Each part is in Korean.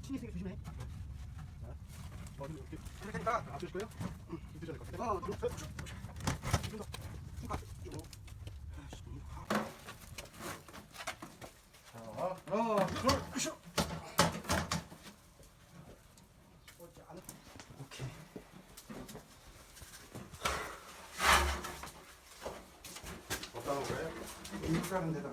신이 있으니까 조심해. 자, 머리 이렇게 하니까 앞줄 거예요. 이렇게 될것 같아. 하나, 둘, 셋, 쭉. 좀 더. 쭉. 쭉. 자, 하나, 둘, 셋. 오케이. 어디다 놓은 거예요? 이렇게 하는 데다.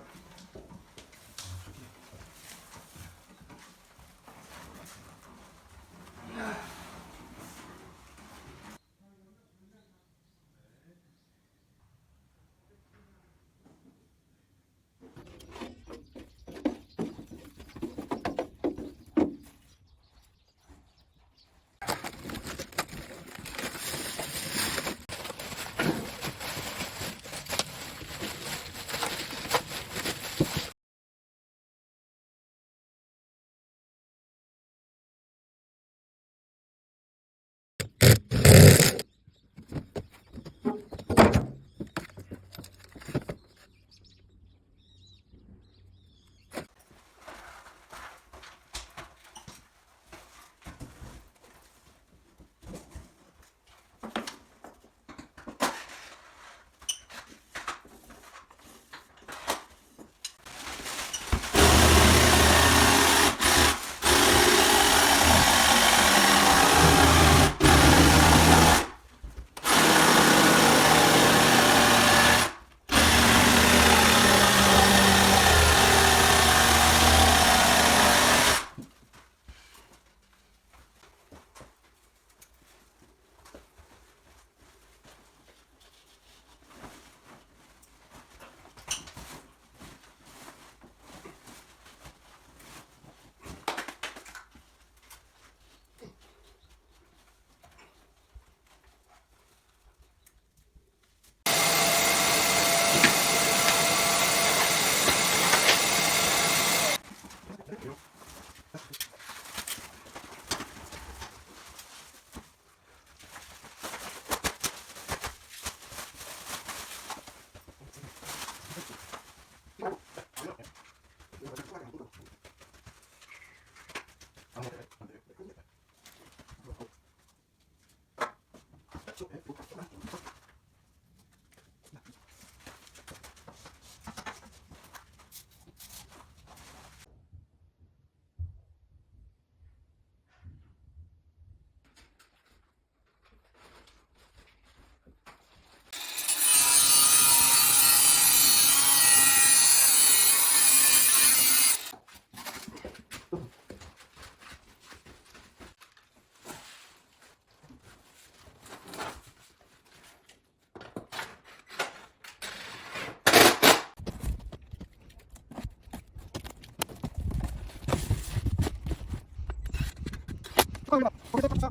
빨리 와. 거기서 탑차.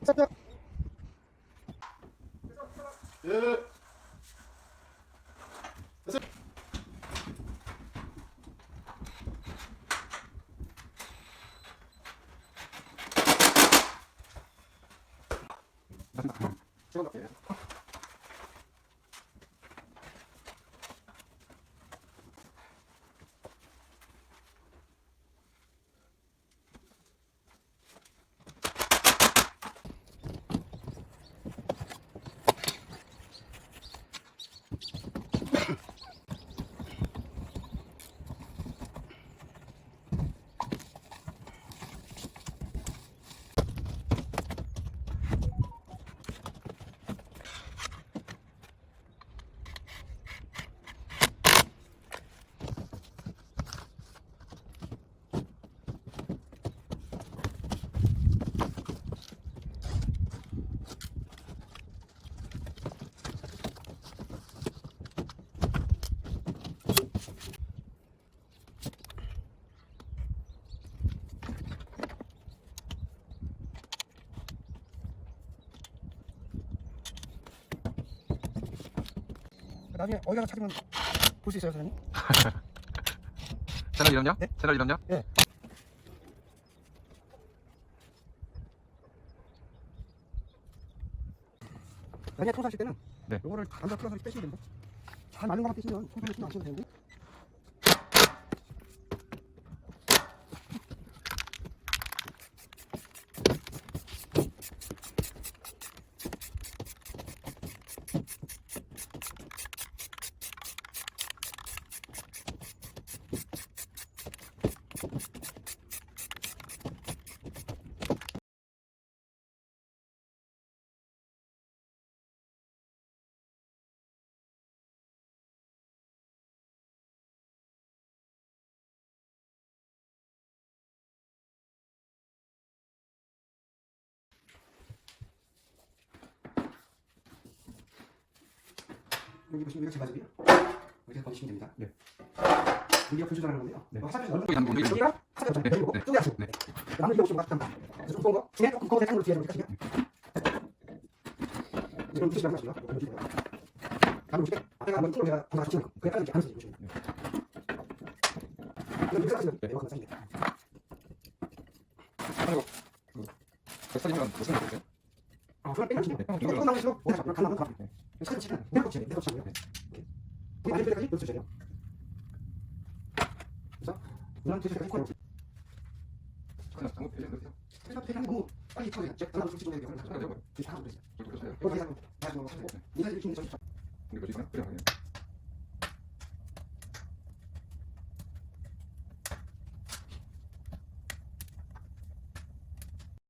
탑차. 예. 됐어. 시간 갈게. 나중에 어디 가서 찾으면 볼 수 있어요, 사장님? 채널 이름요? 네? 채널 이름요? 예. 나중에 청소하실 때는 네. 요거를 감자 풀어서 이렇게 빼시면 됩니다. 잘 마른 것만 빼시면 청소를 신경 안 쓰셔도 되는데 여기 보시면 이거 제가지고요. 여기서 보시면 됩니다. 네. 여기가 불조절하는 건데요. 네. 화살표에서 여기 하는 거예요? 여기가 화살표 네. 그리고 네. 쪼개 하시고 네. 남은 이거 좀 맞다. 그래서 두꺼운 거 중에 조금 두꺼운 대상으로 뒤에 놓으시면 지금 드시지 마시고요. 다음 보시면 앞에가 한번 팅으로 제가 공사 치는 거. 그냥 이렇게 하면서 보시면 돼요. 이건 이렇게 하시면 돼요. 이거 사진. 아이고. 사진이랑 무슨 거 있어요? 그럼 빼면 네. 조금 남으시고 오늘 잡고 가는 거. 사진 찍으면 내가 붙이면 내가 붙이고요. 이 안에 때까지 붙여야 돼요. 그래서 이런 뒤에까지 코너 그냥 잘못 되세요? 그래서 대상이 너무 빨리 쳐야 돼요. 하나 둘 찍는 게 하나 둘 저도 뒤에 하나 둘 있어요. 저도 그러세요. 그거 대상 다시 넘어가시고 이 사진 찍는 점 근데 뭐지? 그냥